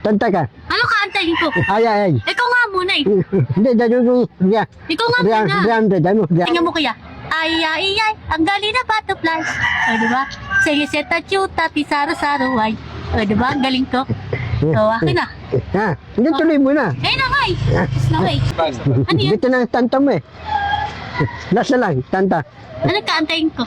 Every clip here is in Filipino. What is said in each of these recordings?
Tanta ka. Ano kaantayin ko? Ay. Ikaw nga muna eh. Hindi, dahil yung riyan. Ikaw nga muna. Riyan, dahil mo. Tingnan mo kaya. Ay, ang galing na butterfly. O, diba? Sige, seta chuta, tisaro-saro, ay. O, diba? Ang galing ko. O, akin na. Ha, hindi tuloy mo na. Ayun na nga eh. Tapos na nga eh. Ano yan? Dito na ang tanta mo eh. Last na lang, tanta. Ano kaantayin ko?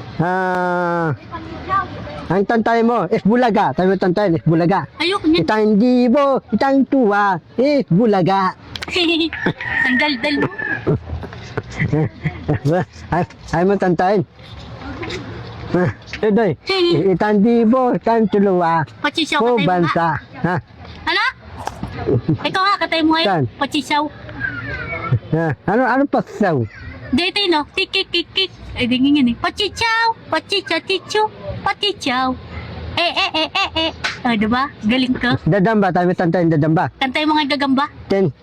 Ang tantay mo, is bulaga. Tayo mo tantayin, is bulaga. Ayoko niyan. Itang dibo, itang tuwa, is bulaga. Ang dal-dal mo. Ay mo tantayin. Dodoy, itang dibo, itang tuluwa, Pachisaw po katay mo nga. bansa. Ha? Ano? Ikaw nga katay mo ngayon. Saan? Pachisaw. Ano pasaw? Dito no? Kik. Ay, dingin eh. Pachichaw. Pachichaw. Pachichaw. O, diba? Galing ka. Dadamba, tayo mo tantayin, dadamba. Kantay mo nga gagamba. Ten,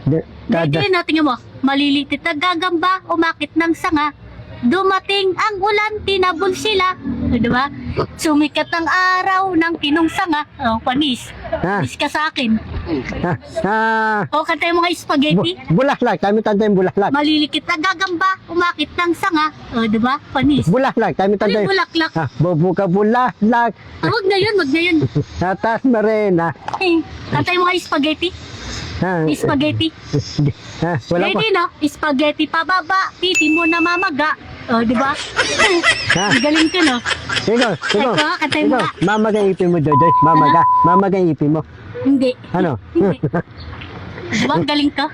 Dito no, tingnan mo. Malilitit na gagamba, umakit ng sanga. Dumating ang ulan, tinabon sila. O, diba? Sumikat ang araw ng kinong sanga. O, panis. Ha? Panis ka sa akin. Ah, O, kantay mo nga spaghetti. bulaklak, tayo mo tantayin bulaklak. Malilikit na gagamba, umakit ng sanga. O, diba? Panis. Bulaklak, tayo mo Ano tantayin. yung bulaklak? Bobo ka bulaklak, Wag na yun, wag na yun. natas marena. Kantay mo nga spaghetti. Ha, Spaghetti. wala pa. Ready no? Spaghetti pababa, titi mo na mamaga. O, di ba? Ha? Galing ka, no? Ikaw, Ikaw, katay mo nga. mamaga yung ipin mo, Dodoy. Mamaga yung ipin mo. Hindi. Ano? Hindi. Di ba? Galing ka?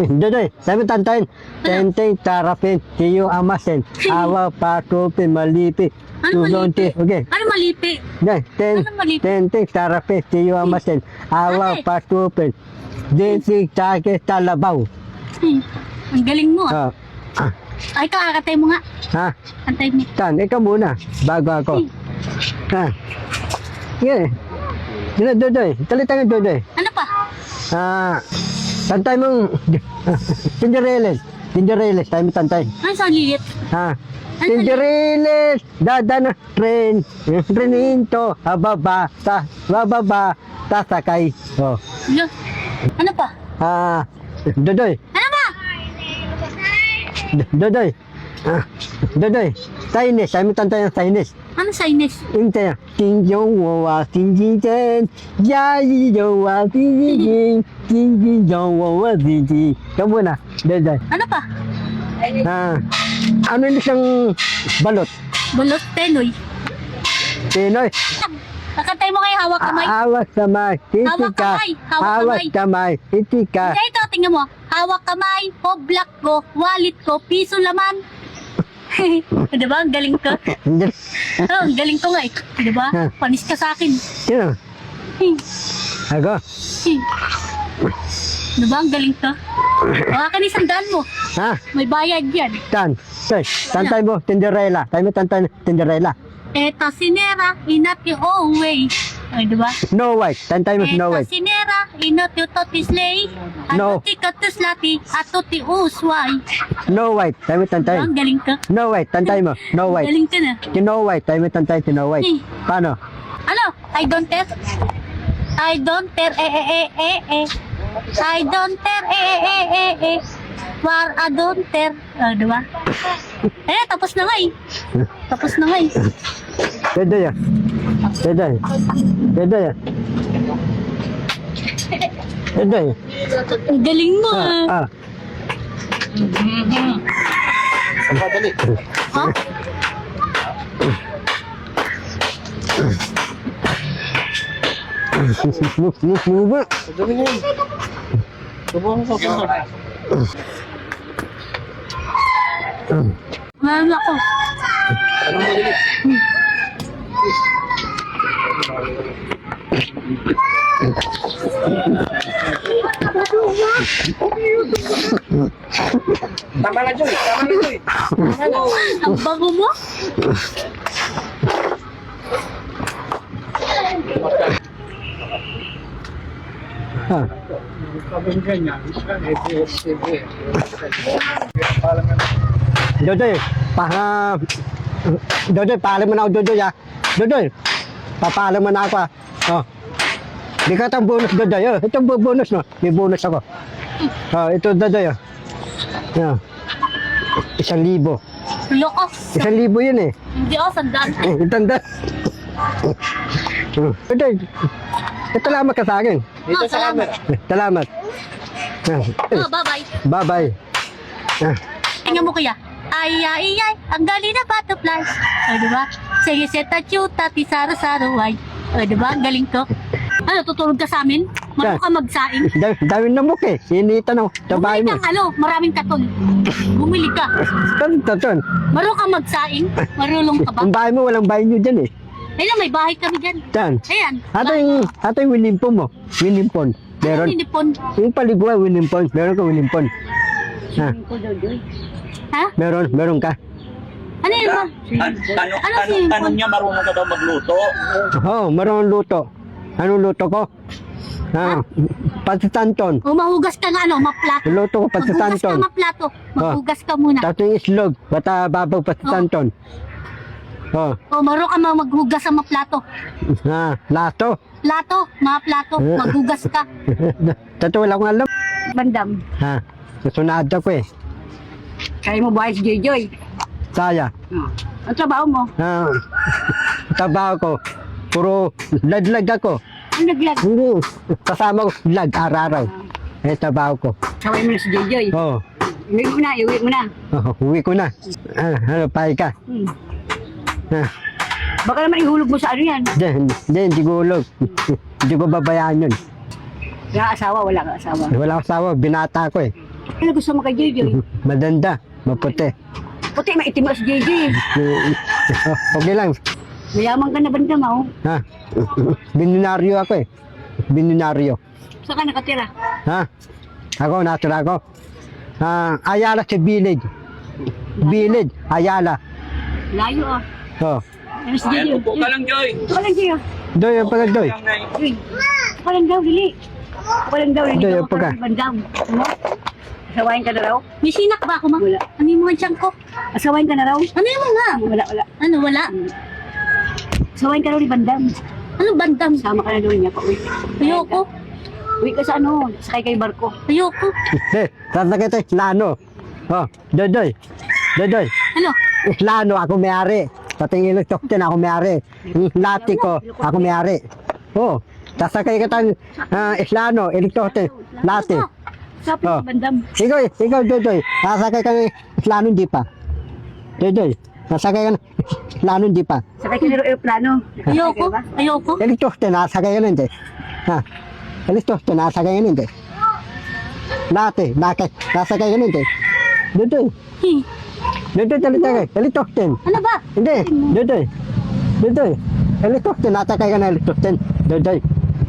Dodoy, sabi mo tantayin. Tenteng tarapin, tiyo amasen, awa patupin, malipi, Ano tulonti. malipi? Okay. Ano malipi? Ano malipi? Tenteng tarapin, tiyo amasen, awa Ate. patupin, densig take talabaw. Ang galing mo, ah. Ay, kakatay mo nga. Ha? Antay mo. Tan, ikaw muna, bago ako. Ha? Sige. Dodoy, talitang Dodoy. Ano pa? Tantay mong Tindereles. Tindereles, tayo mo tantay. Ano sa lilit? Ha? Tindereles, dadana tren. Treninto, bababa, tasakay. Oh. Lo. Ano pa? Dodoy. Ano ba? Dodoy. Dodoy. Chinese, tayo mo tantay ng Chinese. Ano sa inis? Inte, tinjong wa tinjin, yayi wa tinjin, tinjong wa tinjin. Kamu na, Dodoy. Ano pa? Ano yung isang balot? Bulot, tenoy. Pinoy. Kakatay mo kayo, hawak kamay. Hawak kamay, Hawak titika. kamay, hawak Hawak kamay. kamay, titika. Hindi, ito, tingnan mo. Hawak kamay, hoblak ko, wallet ko, piso laman. Diba? Ang galing ko. Oh, ang galing ko nga eh. Diba? Panis ka sa akin. Sino? Ako? Diba? Ang galing ko. O, akin isang daan mo. Ha? May bayad yan. Tantay mo, Tinderella. Tayo mo tantay Tinderella. Eta sinera, inat yung away. Ay, diba? Snow White. Tantay mo Snow Eta White. sinera, inat yung totis lay. No. Ato ti katus lati, ato ti usway. Snow White. Tayo mo Diba? tantay. Ang galing ka. Snow White. Tantay mo. Snow White. Galing ka na. Snow White. Tayo mo tantay Snow White. Paano? Ano? I don't care. I don't care. I don't care. War a don't care. Diba? Tapos na nga eh. Tapos na nga eh. Dodoy ah. Dodoy. Dodoy ah. Dodoy. Ang galing mo ah. Dali. Ha? Meron ako. Tama na, Joy. Tama na, Joy. Ang bago mo? Dodoy, Dodoy, paalam mo na ako, Dodoy ah. Dodoy, papaalam mo na ako ah. Oh. Bigyan kitang bonus, Dodoy. Oh, ito bonus, no? May bonus ako. Oh, ito, Dodoy. Oh. Yeah. 1,000. Loko. 1,000 yun eh. Hindi ako, sandaan. Itanda. Dodoy, salamat ka sa akin. Dito sa salamat. camera. Salamat. Oh, bye-bye. Bye-bye. Tingnan mo kuya. Ay, ay, ay, ang galing na butterfly. O, diba? Sige, seta, chuta, tisaro-saro, ay. O, diba? Ang galing ko. Ano, tutulog ka sa amin? Marunong ka magsaing? Dami na muk eh. Sinita na sa bahay Bumili mo. kang maraming katon. Bumili ka. Taton. Marunong ka magsaing? Marunong ka ba? Ang bahay mo, walang bahay nyo dyan eh. Ayun, may bahay kami dyan. Dyan. Ayan. Ato yung winimpon mo. Winimpon. Meron. Sinipon. Yung paliguan, winimpon. Meron ka winimpon. Ha? Ha? Meron ka. Ano yun ba? Tanong niya, marunong ka daw magluto. Oo, marunong luto. Anong luto ko? Patitanton. O mahugas ka nga maplato. Luto ko Maghugas ka patitanton. maplato. Maghugas ka muna. Tapos yung islog. Bata babaw patitanton. Oh. O marunong ka maghugas sa maplato. Lato. Plato, mga plato. Maghugas ka. Tato wala akong alam. Bandam. Ha. Susunada ko eh. Kaya mo buhay si Joy. Saya. Ang trabaho mo? Trabaho ko. Puro laglag ako. Ang naglag. Kasama ko lag araw-araw. Trabaho ko. Kaway mo na si Joy. Oo. Iwi mo na. Uwi ko na. Ano, pahay ka? Baka naman ihulog mo sa ano yan. Hindi ko ulog. Hindi ko babayaan yun. Wala asawa. Wala akong asawa, binata ko eh. Ano gusto mo kay Joy? Madanda, maputi. Puti, maitim mo si Joy. Okay lang. Mayaman ka na bandam ako. Ha? Bininaryo ako eh. Bininaryo. Saan ka nakatira? Ha? Ako, natira ako. Ayala sa village. Village, Ayala. Layo ah. Oh. Ano si Ayan, Joy? upo ka lang, Joy. Ito lang Joy. Doy, ang pagkadoy. Joy. Ito lang daw, dili. Ito lang daw, hindi Joy, ka upo ka. makarating bandam. Ano? Asawain ka na raw? May sinak ba ako, ma? Wala. Ano yung mga tiyan ko? Asawain ka na raw? Ano yung mga? Wala. Ano, wala? Asawain ka raw ni bandam. Ano bandam? Sama ka na doon niya. Pauwi. Ayoko. Uwi ka sa ano, sakay kay barko. Ayoko. Sasakit eh, Lano. Oh, Dodoy. Dodoy. Ano? Lano, ako may-ari. Patingin ng tokten, ako may-ari. Lati ko, ako may-ari. Oh, sasakay ka tang Islano, elektrote, lati. Sabi Oh. ni bandam. Ikaw, Dodoy. Sasakay ka ng Islano, hindi pa. Dodoy, sasakay ka ng Islano, hindi pa. Sakay ka na raw aeroplano. Ayoko. Ayoko. Elektrote, nasakay ka na hindi. Ha? Elektrote, nasakay ka na hindi. Lati, nasakay ka na hindi. Dodoy. Dodoy, talita ka. Elektrote. Ano ba? Hindi, Dodoy. Dodoy. Helicopter, natakay ka na helicopter. Dodoy.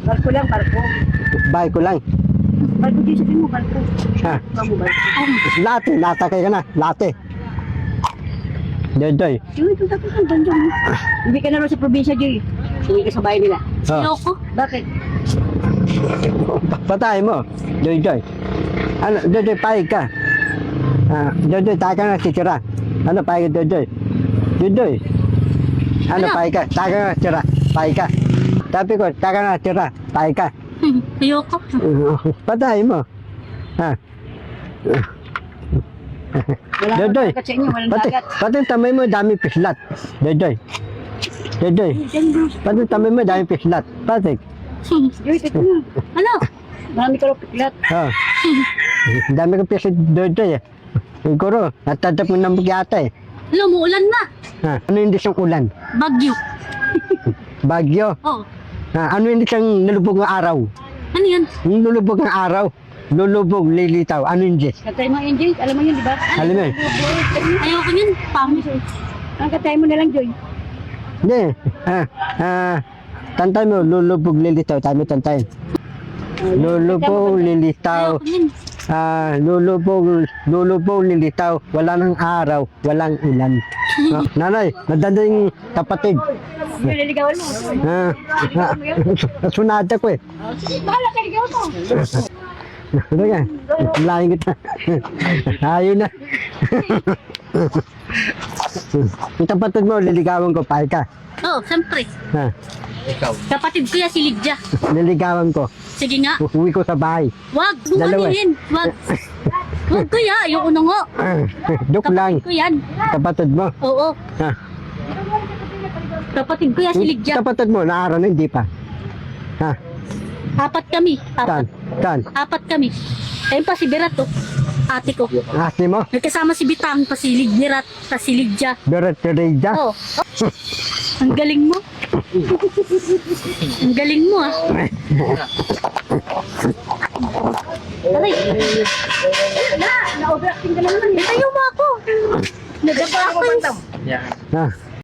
Barko lang, barko. Bahay ko lang. Barko din sabihin mo, barko. Ha? Ba mo barko? Late, natakay ka na. Late. Dodoy. Joy, ito tapos ang bandam. Hindi ka na raw sa probinsya, Joy. Uwi ka sa bahay nila. Oh. Ayoko. Bakit? Patay mo. Dodoy. Ano, Dodoy, pahig ka. Dodoy, tayo ka na titira. Ano, pahig ka, Dodoy? Dodoy. Ano, Ano? pahig ka? Tayo ka na tira. Pahig ka. Sabi ko, tayo ka na tira. Pahig ka. Ayoko. Patay mo. Ha? Wala Dodoy. nang dagat sa inyo, walang dagat. Pati tamay mo, dami pislat. Dodoy. Dodoy. Pati tamay mo, dami pislat. Pati. Joy, ito na. Ano? Marami ka raw piklat. Oh. Dami ko pislat, Dodoy. Siguro, natadap mo ng bugyata eh. Ano, muulan na. Ano hindi siyang ulan? Bagyo. Bagyo. Oh. Ano hindi siyang nalubog ng araw? Ano yun? Yung nalubog ng araw, lulubog, lilitaw. Ano hindi? Katay mo yun, Joy. Alam mo yun, di ba? Alam mo eh. Ayoko yun. Pangit. Ang katay mo na lang, Joy. Hindi. Tantay mo, lulubog, lilitaw. Tayo mo tantayin. Lulubog, lilitaw. Ayoko yun. Lulubog, lilitaw. Wala ng araw, walang ulan. Nanay, nadanda yung kapatid. Joy, naligawan mo. Sunada ko eh. Bahala ka, ligawan mo. Ano yan? Lain kita. Ayaw na. Yung kapatid mo, liligawan ko, pahit ka. Oh, siyempre. Ha, Kapatid ko yan, si Lydia. liligawan ko. Sige nga. Uwi ko sa bahay. Wag, Dalawa. bumanin. Wag. Wag kuya, ayoko na nga. Joke lang. Kapatid ko yan. Kapatid mo. Oo. Ha. Kapatid ko yan, si Lydia. Kapatid mo, naaraw na, hindi pa. Ha, Apat kami. saan? Saan? Apat kami. Ayun pa si Berato. Ate ko. Ate mo? Nagkasama si Bitang, pa si Berat, pa si Lydia. Bereterida? Oh. Ang galing mo. Ang galing mo ah. Aray. Na-overacting ka na naman. Tayo mo ako. Nagaba ako. Yan. Ha,